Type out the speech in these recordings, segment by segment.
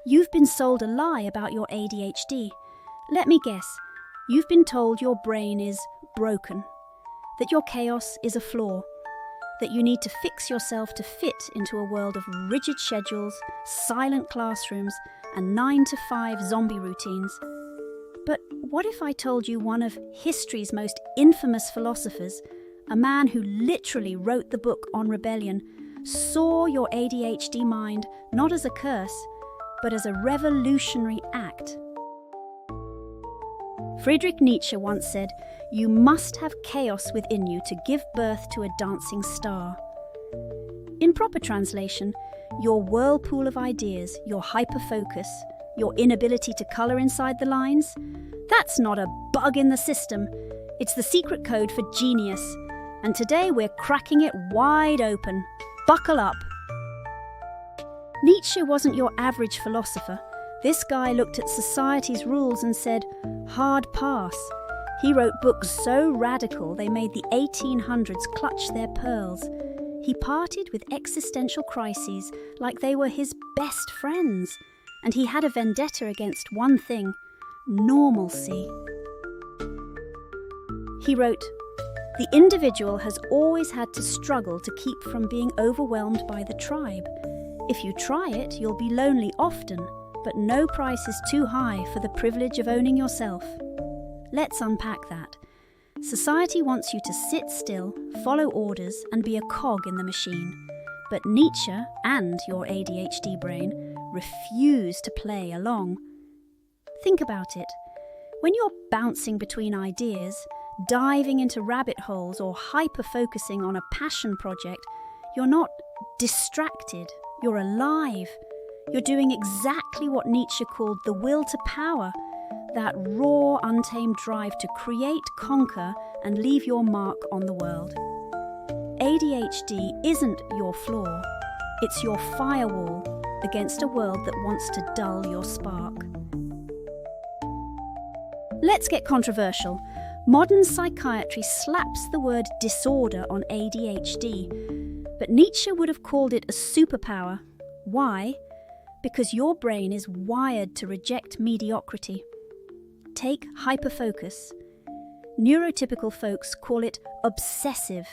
You've been sold a lie about your ADHD. Let me guess, you've been told your brain is broken, that your chaos is a flaw, that you need to fix yourself to fit into a world of rigid schedules, silent classrooms, and 9-to-5 zombie routines. But what if I told you one of history's most infamous philosophers, a man who literally wrote the book on rebellion, saw your ADHD mind not as a curse, but as a revolutionary act? Friedrich Nietzsche once said, "You must have chaos within you to give birth to a dancing star." In proper translation, your whirlpool of ideas, your hyperfocus, your inability to colour inside the lines, that's not a bug in the system. It's the secret code for genius. And today we're cracking it wide open. Buckle up. Nietzsche wasn't your average philosopher. This guy looked at society's rules and said, hard pass. He wrote books so radical they made the 1800s clutch their pearls. He parted with existential crises like they were his best friends. And he had a vendetta against one thing: normalcy. He wrote, "The individual has always had to struggle to keep from being overwhelmed by the tribe. If you try it, you'll be lonely often, but no price is too high for the privilege of owning yourself." Let's unpack that. Society wants you to sit still, follow orders, and be a cog in the machine. But Nietzsche and your ADHD brain refuse to play along. Think about it. When you're bouncing between ideas, diving into rabbit holes, or hyper-focusing on a passion project, you're not distracted, you're alive. You're doing exactly what Nietzsche called the will to power, that raw, untamed drive to create, conquer, and leave your mark on the world. ADHD isn't your flaw, it's your firewall against a world that wants to dull your spark. Let's get controversial. Modern psychiatry slaps the word disorder on ADHD, but Nietzsche would have called it a superpower. Why? Because your brain is wired to reject mediocrity. Take hyperfocus. Neurotypical folks call it obsessive.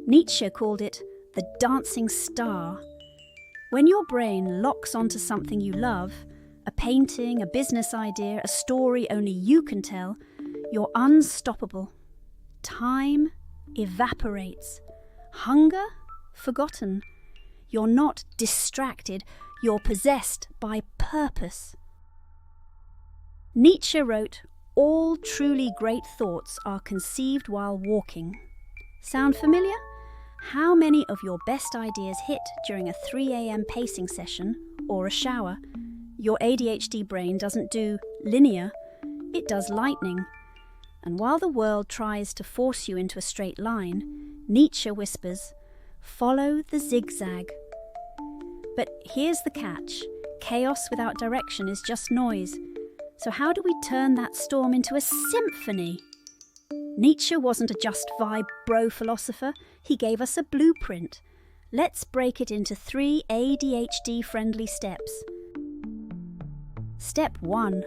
Nietzsche called it the dancing star. When your brain locks onto something you love, a painting, a business idea, a story only you can tell, you're unstoppable. Time evaporates. Hunger? Forgotten. You're not distracted, you're possessed by purpose. Nietzsche wrote, "All truly great thoughts are conceived while walking." Sound familiar? How many of your best ideas hit during a 3 a.m. pacing session or a shower? Your ADHD brain doesn't do linear, it does lightning. And while the world tries to force you into a straight line, Nietzsche whispers, "Follow the zigzag." But here's the catch. Chaos without direction is just noise. So how do we turn that storm into a symphony? Nietzsche wasn't a just vibe bro philosopher. He gave us a blueprint. Let's break it into 3 ADHD-friendly steps. Step 1.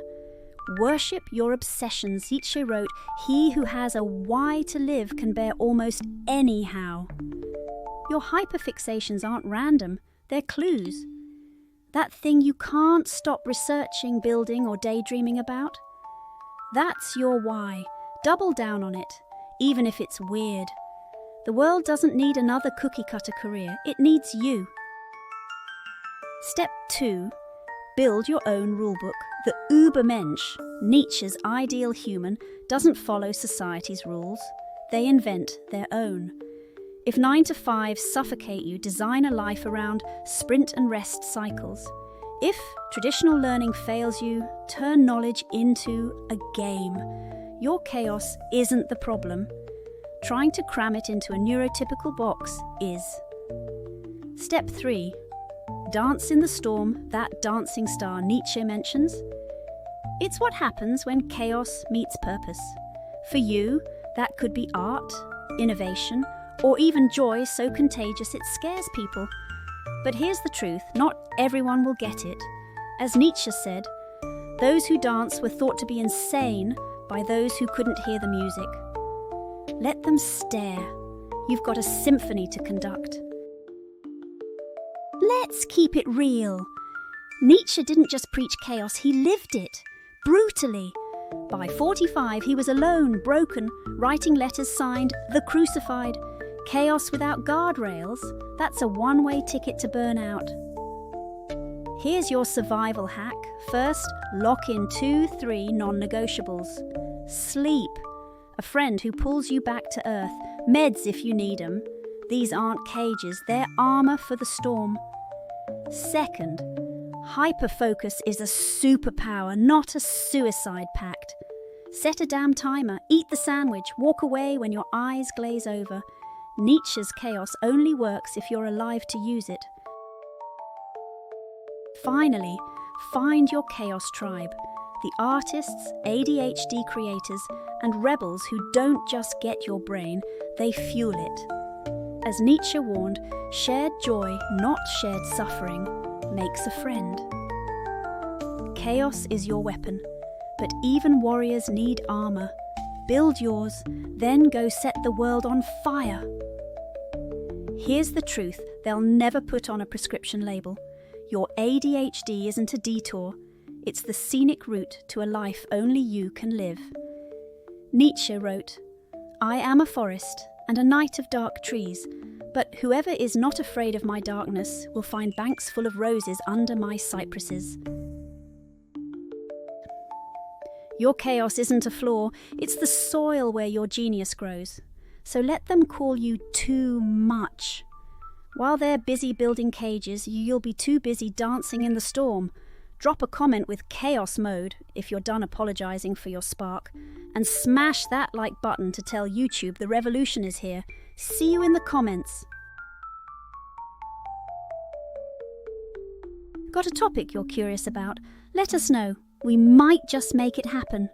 Worship your obsessions. Nietzsche wrote, "He who has a why to live can bear almost any how." Your hyperfixations aren't random, they're clues. That thing you can't stop researching, building, or daydreaming about? That's your why. Double down on it, even if it's weird. The world doesn't need another cookie-cutter career, it needs you. Step 2. Build your own rulebook. The Übermensch, Nietzsche's ideal human, doesn't follow society's rules. They invent their own. If 9 to 5 suffocate you, design a life around sprint and rest cycles. If traditional learning fails you, turn knowledge into a game. Your chaos isn't the problem. Trying to cram it into a neurotypical box is. Step 3. Dance in the storm, that dancing star Nietzsche mentions. It's what happens when chaos meets purpose. For you, that could be art, innovation, or even joy so contagious it scares people. But here's the truth, not everyone will get it. As Nietzsche said, those who dance were thought to be insane by those who couldn't hear the music. Let them stare. You've got a symphony to conduct. Let's keep it real. Nietzsche didn't just preach chaos, he lived it, brutally. By 45, he was alone, broken, writing letters signed, "The Crucified." Chaos without guardrails, that's a one-way ticket to burnout. Here's your survival hack. First, lock in 2-3 non-negotiables. Sleep, a friend who pulls you back to earth. Meds if you need them. These aren't cages, they're armor for the storm. Second, hyperfocus is a superpower, not a suicide pact. Set a damn timer, eat the sandwich, walk away when your eyes glaze over. Nietzsche's chaos only works if you're alive to use it. Finally, find your chaos tribe. The artists, ADHD creators, and rebels who don't just get your brain, they fuel it. As Nietzsche warned, shared joy, not shared suffering, makes a friend. Chaos is your weapon, but even warriors need armor. Build yours, then go set the world on fire. Here's the truth they'll never put on a prescription label. Your ADHD isn't a detour, it's the scenic route to a life only you can live. Nietzsche wrote, "I am a forest and a night of dark trees, but whoever is not afraid of my darkness will find banks full of roses under my cypresses." Your chaos isn't a flaw, it's the soil where your genius grows. So let them call you too much. While they're busy building cages, you'll be too busy dancing in the storm. Drop a comment with chaos mode if you're done apologizing for your spark, and smash that like button to tell YouTube the revolution is here. See you in the comments. Got a topic you're curious about? Let us know. We might just make it happen.